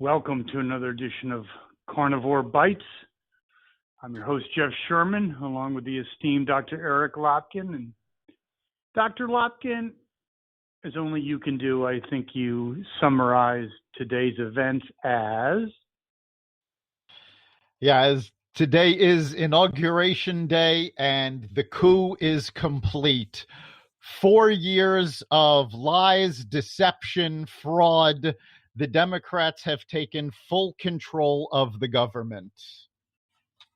Welcome to another edition of Carnivore Bites. I'm your host, Jeff Sherman, along with the esteemed Dr. Eric Lopkin. And Dr. Lopkin, as only you can do, I think you summarized today's events as... As today is Inauguration Day and the coup is complete. 4 years of lies, deception, fraud. The Democrats have taken full control of the government.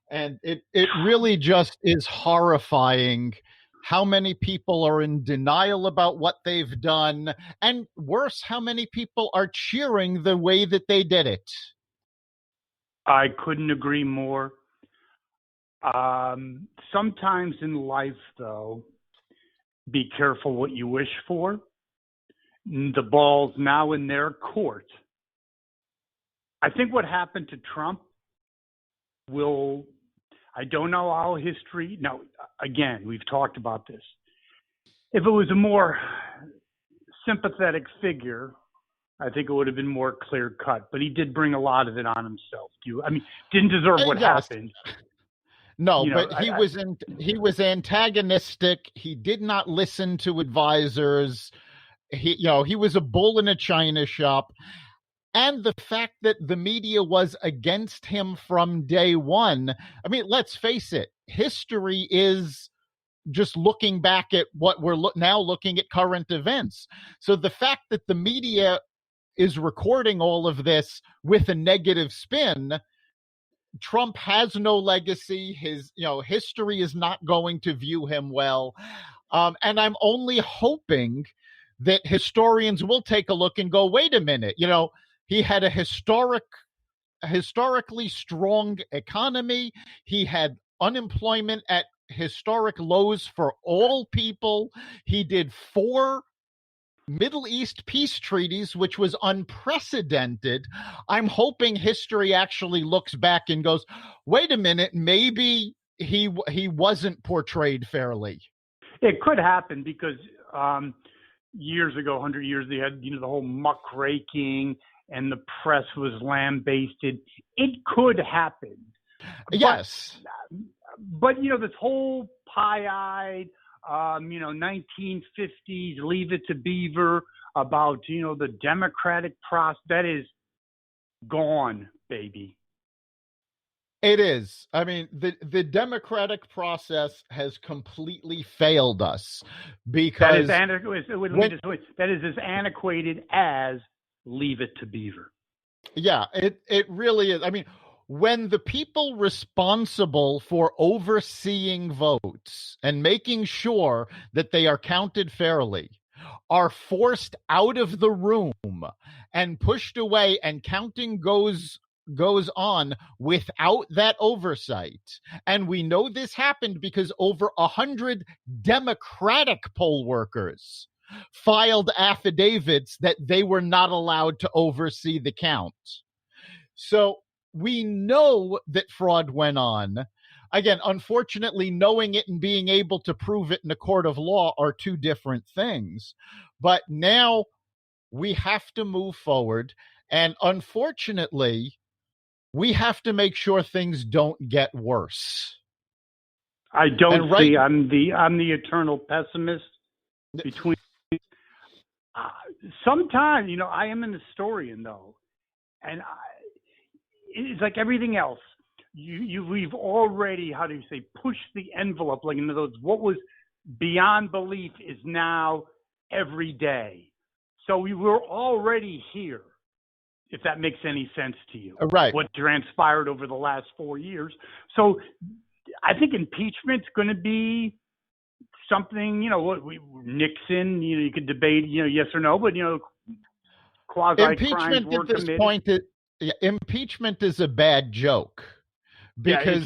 And it really just is horrifying how many people are in denial about what they've done. And worse, how many people are cheering the way that they did it. I couldn't agree more. Sometimes in life, though, be careful what you wish for. The ball's now in their court. I think what happened to Trump I don't know how history, now, again, we've talked about this. If it was a more sympathetic figure, I think it would have been more clear cut, but he did bring a lot of it on himself. Didn't deserve what happened. No, but he was antagonistic. He did not listen to advisors. He was a bull in a china shop. And the fact that the media was against him from day one. I mean, let's face it. History is just looking back at what we're now looking at current events. So the fact that the media is recording all of this with a negative spin, Trump has no legacy. His, history is not going to view him well. And I'm only hoping that historians will take a look and go, wait a minute, he had a historically strong economy. He had unemployment at historic lows for all people. He did 4 Middle East peace treaties, which was unprecedented. I'm hoping history actually looks back and goes, wait a minute, maybe he wasn't portrayed fairly. It could happen because years ago, 100 years, they had, the whole muckraking and the press was lambasted. It could happen. Yes. But this whole pie-eyed, 1950s, leave it to Beaver about, the democratic process, that is gone, baby. It is. I mean, the democratic process has completely failed us because that is as antiquated as leave it to Beaver. Yeah, it really is. I mean, when the people responsible for overseeing votes and making sure that they are counted fairly are forced out of the room and pushed away, and counting goes on without that oversight. And we know this happened because over 100 Democratic poll workers filed affidavits that they were not allowed to oversee the count. So we know that fraud went on. Again, unfortunately, knowing it and being able to prove it in a court of law are two different things. But now we have to move forward. And unfortunately, we have to make sure things don't get worse. I don't see. I'm the eternal pessimist. Between sometimes, I am an historian though, and it's like everything else. We've already, how do you say, pushed the envelope. Like, in other words, what was beyond belief is now every day. So we were already here. If that makes any sense to you. Right. What transpired over the last 4 years. So I think impeachment's going to be something, Nixon, you could debate, yes or no, but, quasi-crimes were committed. Impeachment is a bad joke. Because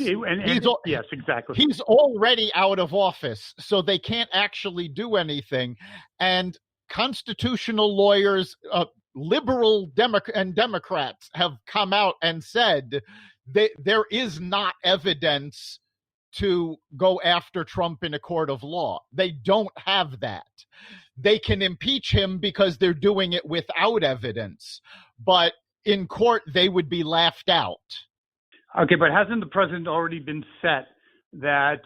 yes, exactly. He's already out of office, so they can't actually do anything. And constitutional lawyers, liberal Democrats have come out and said that there is not evidence to go after Trump in a court of law. They don't have that. They can impeach him because they're doing it without evidence. But in court, they would be laughed out. Okay, but hasn't the president already been set that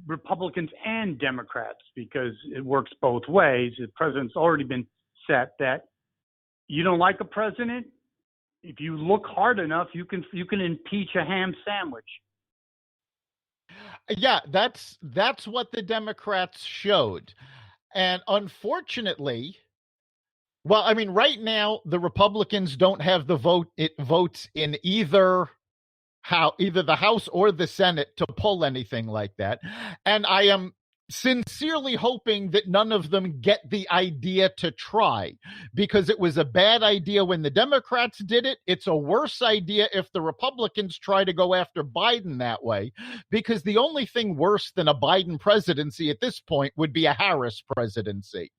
Republicans and Democrats, because it works both ways, the president's already been set that you don't like a president, if you look hard enough, you can impeach a ham sandwich. Yeah, that's what the Democrats showed. And unfortunately, well, I mean, right now the Republicans don't have the votes in either the House or the Senate to pull anything like that. And I am sincerely hoping that none of them get the idea to try, because it was a bad idea when the Democrats did it. It's a worse idea if the Republicans try to go after Biden that way, because the only thing worse than a Biden presidency at this point would be a Harris presidency.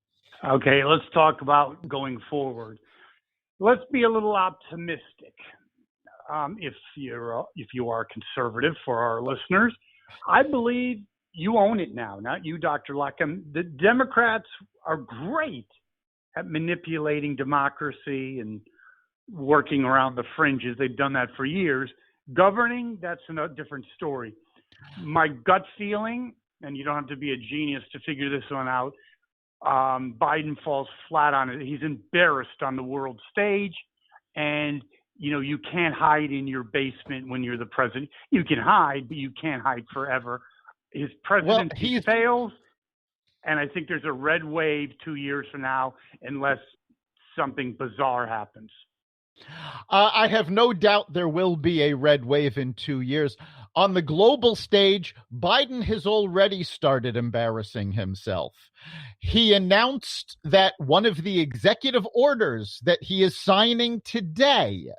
Okay, let's talk about going forward. Let's be a little optimistic. If you are conservative, for our listeners, I believe you own it now, not you, Dr. Lopkin. The Democrats are great at manipulating democracy and working around the fringes. They've done that for years. Governing, that's a different story. My gut feeling, and you don't have to be a genius to figure this one out, Biden falls flat on it. He's embarrassed on the world stage, and you can't hide in your basement when you're the president. You can hide, but you can't hide forever. His presidency fails, and I think there's a red wave 2 years from now unless something bizarre happens. I have no doubt there will be a red wave in 2 years. On the global stage, Biden has already started embarrassing himself. He announced that one of the executive orders that he is signing today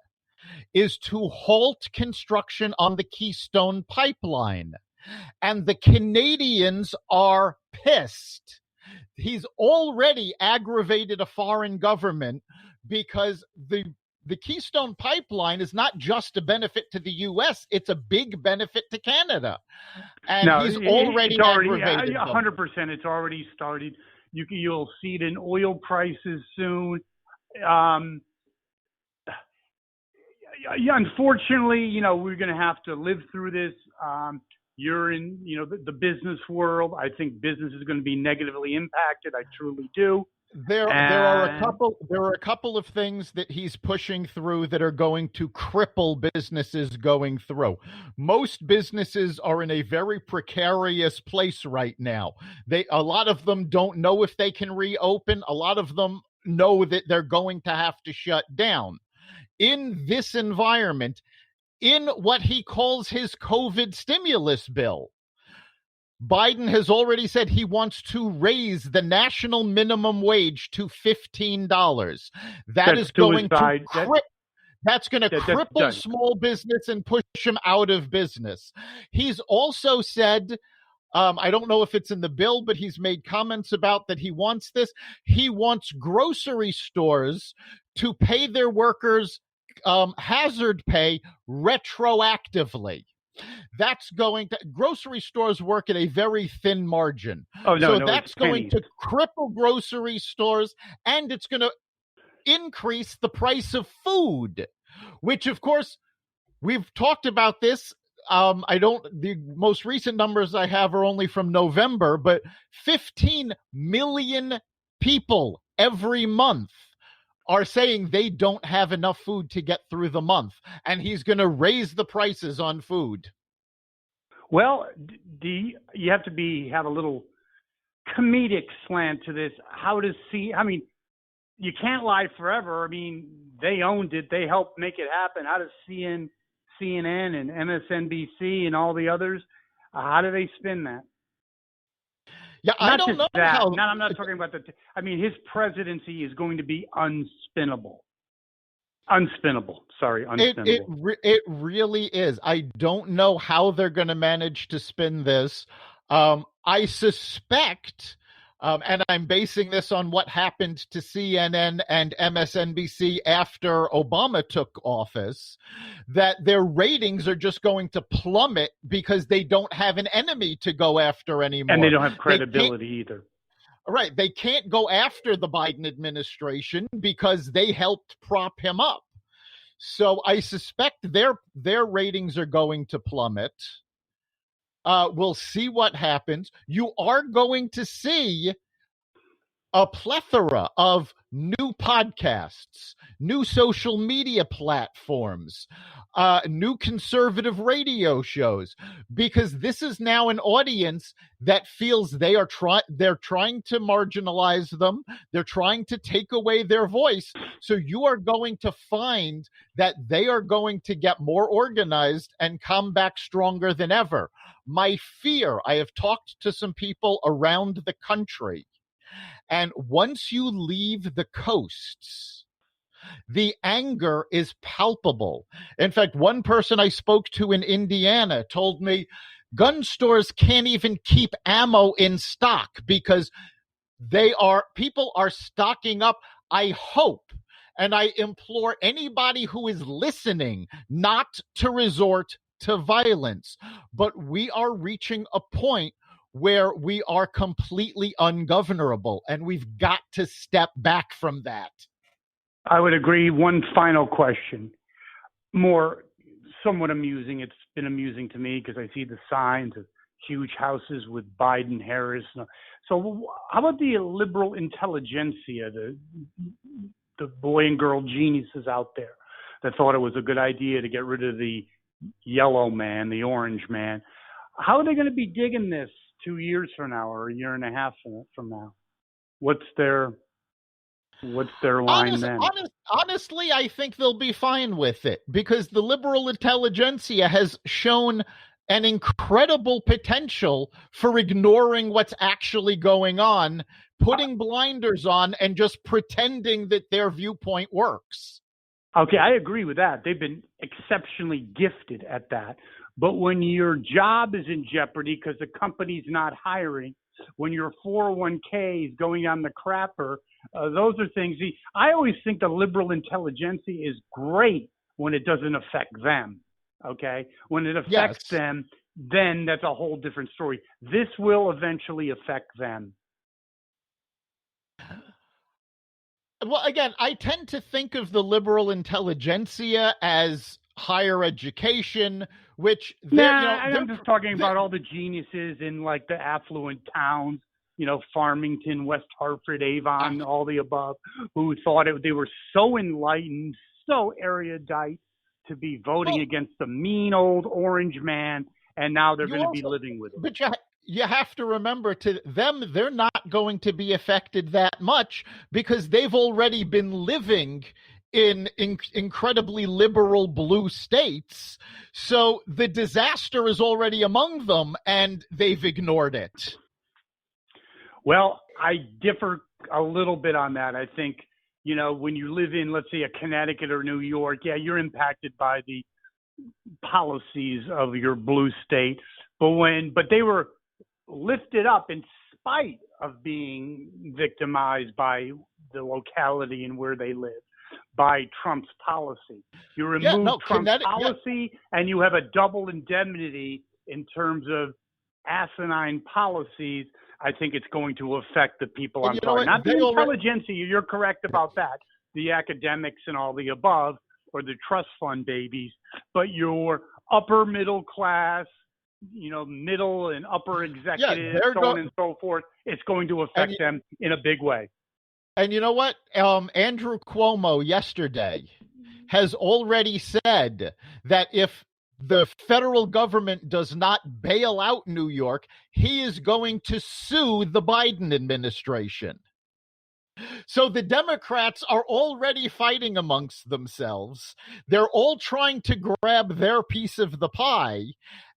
is to halt construction on the Keystone Pipeline. And the Canadians are pissed. He's already aggravated a foreign government because the Keystone Pipeline is not just a benefit to the U.S., it's a big benefit to Canada. And he's already aggravated 100%. It's already started. You'll see it in oil prices soon. Unfortunately, we're going to have to live through this. You're in, the business world. I think business is going to be negatively impacted. I truly do. There are a couple of things that he's pushing through that are going to cripple businesses going through. Most businesses are in a very precarious place right now. A lot of them don't know if they can reopen. A lot of them know that they're going to have to shut down. In this environment, in what he calls his COVID stimulus bill, Biden has already said he wants to raise the national minimum wage to $15. That's going to cripple small business and push them out of business. He's also said, I don't know if it's in the bill, but he's made comments about that he wants this. He wants grocery stores to pay their workers hazard pay retroactively. That's going to, grocery stores work at a very thin margin. That's going to cripple grocery stores, and it's going to increase the price of food, which of course we've talked about this. The most recent numbers I have are only from November, but 15 million people every month are saying they don't have enough food to get through the month, and he's going to raise the prices on food. Well, you have to have a little comedic slant to this. You can't lie forever. They owned it. They helped make it happen. How does CNN and MSNBC and all the others, how do they spin that? Yeah, I don't know how. No, I'm not talking about his presidency is going to be unspinnable. Sorry, unspinnable. It really is. I don't know how they're going to manage to spin this. I suspect, and I'm basing this on what happened to CNN and MSNBC after Obama took office, that their ratings are just going to plummet because they don't have an enemy to go after anymore. And they don't have credibility either. Right. They can't go after the Biden administration because they helped prop him up. So I suspect their ratings are going to plummet. We'll see what happens. You are going to see a plethora of new podcasts, new social media platforms, new conservative radio shows, because this is now an audience that feels they're trying to marginalize them. They're trying to take away their voice. So you are going to find that they are going to get more organized and come back stronger than ever. My fear, I have talked to some people around the country, and once you leave the coasts, the anger is palpable. In fact, one person I spoke to in Indiana told me gun stores can't even keep ammo in stock because people are stocking up. I hope and I implore anybody who is listening not to resort to violence, but we are reaching a point where we are completely ungovernable, and we've got to step back from that. I would agree. One final question, more somewhat amusing. It's been amusing to me because I see the signs of huge houses with Biden, Harris. So how about the liberal intelligentsia, the boy and girl geniuses out there that thought it was a good idea to get rid of the yellow man, the orange man? How are they going to be digging this 2 years from now or a year and a half from now? What's their line then? Honestly, I think they'll be fine with it because the liberal intelligentsia has shown an incredible potential for ignoring what's actually going on, putting blinders on, and just pretending that their viewpoint works. Okay, I agree with that. They've been exceptionally gifted at that. But when your job is in jeopardy because the company's not hiring, when your 401k is going on the crapper, those are things. I always think the liberal intelligentsia is great when it doesn't affect them. Okay? When it affects them, then that's a whole different story. This will eventually affect them. Well, again, I tend to think of the liberal intelligentsia as higher education, which I'm just talking about all the geniuses in like the affluent towns, Farmington, West Hartford, Avon, all the above, who thought they were so enlightened, so erudite to be voting against the mean old orange man, and now they're going to be living with it. But you have to remember, to them, they're not going to be affected that much because they've already been living in incredibly liberal blue states. So the disaster is already among them, and they've ignored it. Well, I differ a little bit on that. I think, when you live in, let's say, a Connecticut or New York, you're impacted by the policies of your blue state. But they were lifted up in spite of being victimized by the locality and where they live, by Trump's policy. You remove Trump's policy and you have a double indemnity in terms of asinine policies. I think it's going to affect the people I'm talking. Not the intelligentsia, you're correct about that, the academics and all the above, or the trust fund babies, but your upper middle class, middle and upper executives, so on and so forth, it's going to affect them in a big way. And you know what? Andrew Cuomo yesterday has already said that if the federal government does not bail out New York, he is going to sue the Biden administration. So the Democrats are already fighting amongst themselves. They're all trying to grab their piece of the pie.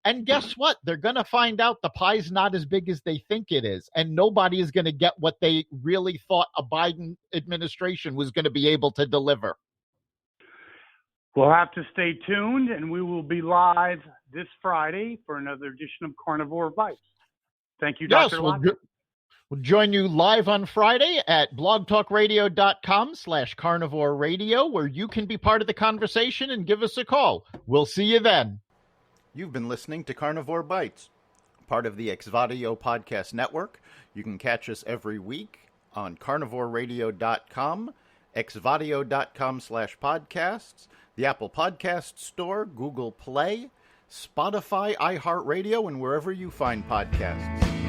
And guess what? They're going to find out the pie's not as big as they think it is. And nobody is going to get what they really thought a Biden administration was going to be able to deliver. We'll have to stay tuned, and we will be live this Friday for another edition of Carnivore Bites. Thank you, Dr. Lopkin. We'll join you live on Friday at blogtalkradio.com/Carnivore Radio, where you can be part of the conversation and give us a call. We'll see you then. You've been listening to Carnivore Bites, part of the Exvadio Podcast Network. You can catch us every week on carnivoreradio.com, exvadio.com/podcasts, the Apple Podcast Store, Google Play, Spotify, iHeartRadio, and wherever you find podcasts.